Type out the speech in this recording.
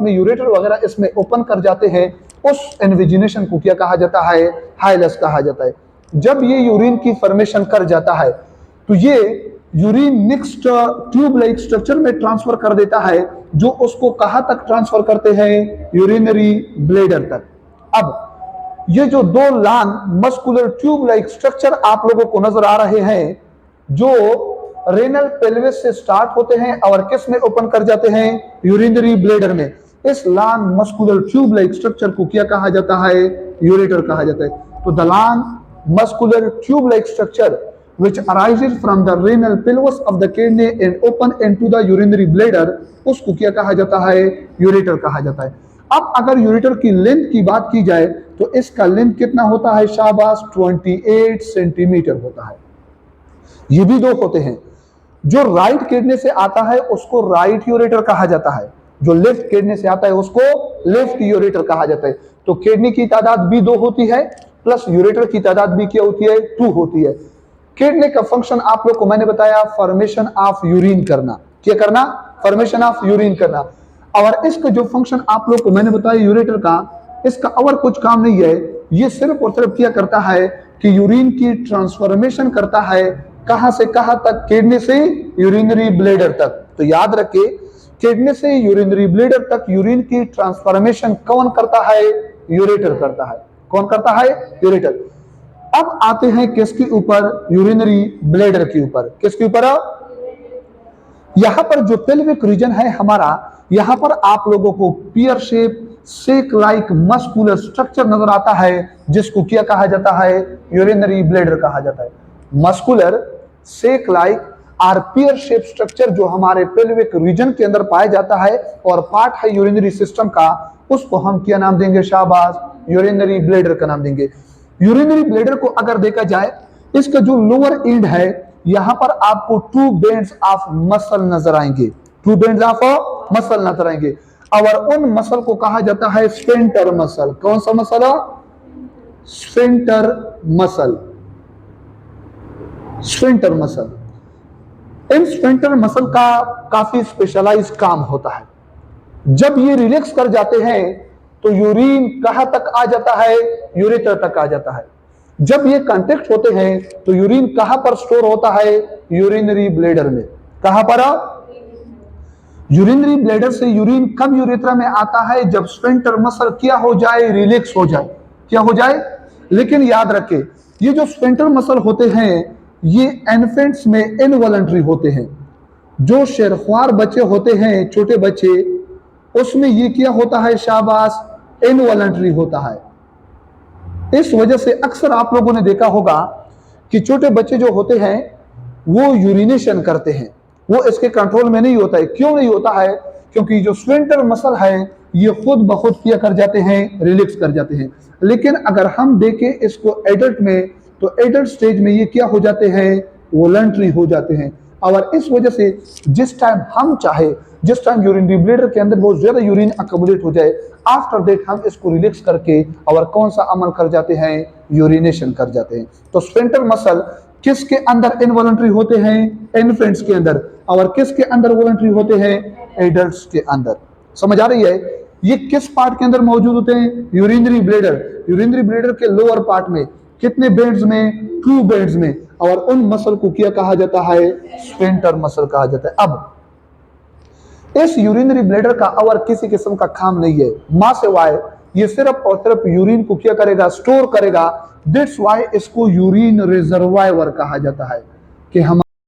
में यूरेटर वगैरह इसमें ओपन कर जाते हैं, उस इन्विजिनेशन को क्या कहा जाता है? हाइलस कहा जाता है। जब ये यूरिन की फॉर्मेशन कर जाता है तो ये urine next tube like structure में ट्रांसफर कर देता है, जो उसको कहां तक ट्रांसफर करते हैं? यूरिनरी ब्लैडर तक। अब ये जो दो लान मस्कुलर ट्यूब लाइक स्ट्रक्चर आप लोगों को नजर आ रहे हैं, जो रेनल पेल्विस से स्टार्ट होते हैं और किस में ओपन कर जाते हैं? यूरिनरी ब्लैडर में। इस लान मस्कुलर ट्यूब लाइक स्ट्रक्चर को क्या कहा जाता है? यूरेटर कहा जाता है। तो the long muscular tube like structure which arises from the renal pelvis of the kidney and open into the urinary bladder, उसको क्या कहा जाता है? यूरेटर कहा जाता है। अब अगर यूरेटर की लेंथ की बात की जाए तो इसका लेंथ कितना होता है? शाबाश, 28 सेंटीमीटर होता है। ये भी दो होते हैं। जो राइट किडनी से आता है उसको राइट यूरेटर कहा जाता है, जो लेफ्ट किडनी से आता है उसको लेफ्ट यूरेटर कहा जाता है। तो किडनी की तादाद भी दो होती है, प्लस यूरेटर की तादाद भी क्या होती है? 2 होती है। किडनी का फंक्शन आप लोग को मैंने बताया, फॉर्मेशन ऑफ यूरिन करना। क्या करना? फॉर्मेशन ऑफ यूरिन करना। और इसका जो फंक्शन आप लोग को मैंने बताया यूरेटर का, इसका और कुछ काम नहीं है। ये सिर्फ और सिर्फ क्या करता है कि यूरिन की ट्रांसफॉर्मेशन करता है। कहां से कहां तक? किडनी से यूरिनरी ब्लैडर तक। तो याद रखिए, किडनी से यूरिनरी ब्लैडर तक यूरिन की ट्रांसफॉर्मेशन कौन करता है? यूरेटर करता है। कौन करता है? यूरेटर। अब आते हैं किसके ऊपर? यूरिनरी ब्लैडर के ऊपर। किसके ऊपर? यहां पर जो पेल्विक रीजन है हमारा, यहां पर आप लोगों को पियर शेप सेक लाइक मस्कुलर स्ट्रक्चर नजर आता है, जिसको क्या कहा जाता है? यूरिनरी ब्लैडर कहा जाता है। मस्कुलर सेक लाइक और पियर शेप स्ट्रक्चर जो हमारे पेल्विक रीजन के अंदर पाया जाता है और पार्ट है यूरिनरी सिस्टम का, उसको हम क्या नाम देंगे? शाबाश, यूरिनरी ब्लैडर का नाम देंगे। यूरिनरी ब्लैडर को अगर देखा जाए, इसका जो लोअर एंड है, यहां पर आपको 2 बैंड्स ऑफ मसल नजर आएंगे। 2 बैंड्स ऑफ मसल नजर आएंगे और उन मसल को कहा जाता है स्फिंक्टर मसल। कौन सा muscle? Sphincter muscle. Sphincter muscle. इन स्फिंक्टर मसल का काफी स्पेशलाइज काम होता है। जब ये रिलैक्स कर जाते हैं तो यूरिन कहां तक आ जाता है? यूरेटर तक आ जाता है। जब ये कांटेक्ट होते हैं तो यूरिन कहां पर स्टोर होता है? यूरिनरी ब्लैडर में। कहां पर? यूरिनरी ब्लैडर से यूरिन कब यूरेथ्रा में आता है? जब स्फिंक्टर मसल क्या हो जाए? रिलैक्स हो जाए। क्या हो जाए? लेकिन याद रखें, ये जो स्फिंक्टर मसल होते हैं ये इन्फेंट्स में इनवॉलंटरी होते हैं। जो शेरख्वार बच्चे होते हैं, छोटे बच्चे, उसमें ये क्या होता है? शाबाश, इनवॉलंटरी होता है। इस वजह से अक्सर आप लोगों ने देखा होगा कि छोटे बच्चे जो होते हैं वो यूरिनेशन करते हैं, वो इसके कंट्रोल में नहीं होता है। क्यों नहीं होता है? क्योंकि जो स्फिंक्टर मसल है ये खुद ब खुद क्या कर जाते हैं? रिलैक्स कर जाते हैं। लेकिन अगर हम देखें इसको एडल्ट में, तो एडल्ट स्टेज में ये क्या हो जाते हैं? वॉलंटरी हो जाते हैं। और इस वजह से जिस टाइम हम चाहे, जिस टाइम यूरिनरी ब्लैडर के अंदर बहुत ज्यादा यूरिन अकोमोडेट हो जाए, आफ्टर दैट हम इसको रिलैक्स करके और कौन सा अमल कर जाते हैं? यूरिनेशन कर जाते हैं। तो स्फिंक्टर मसल किसके अंदर इनवॉलंटरी होते हैं? इन्फेंट्स के अंदर। और किसके अंदर वॉलंटरी होते हैं? एडल्ट्स के अंदर। समझ आ रही है? ये किस पार्ट के अंदर मौजूद होते हैं? Urinary bladder. यूरिनरी ब्लैडर के लोअर पार्ट में। कितने बैंड्स में? 2 बैंड्स में। और उन मसल को क्या कहा जाता है? स्फिंक्टर मसल कहा जाता है। अब इस यूरिनरी ब्लैडर का और किसी किस्म का काम नहीं है, मां से वाय ये सिर्फ और सिर्फ यूरिन को क्या करेगा? स्टोर करेगा। दैट्स वाई इसको यूरिन रिजर्वायर कहा जाता है कि हम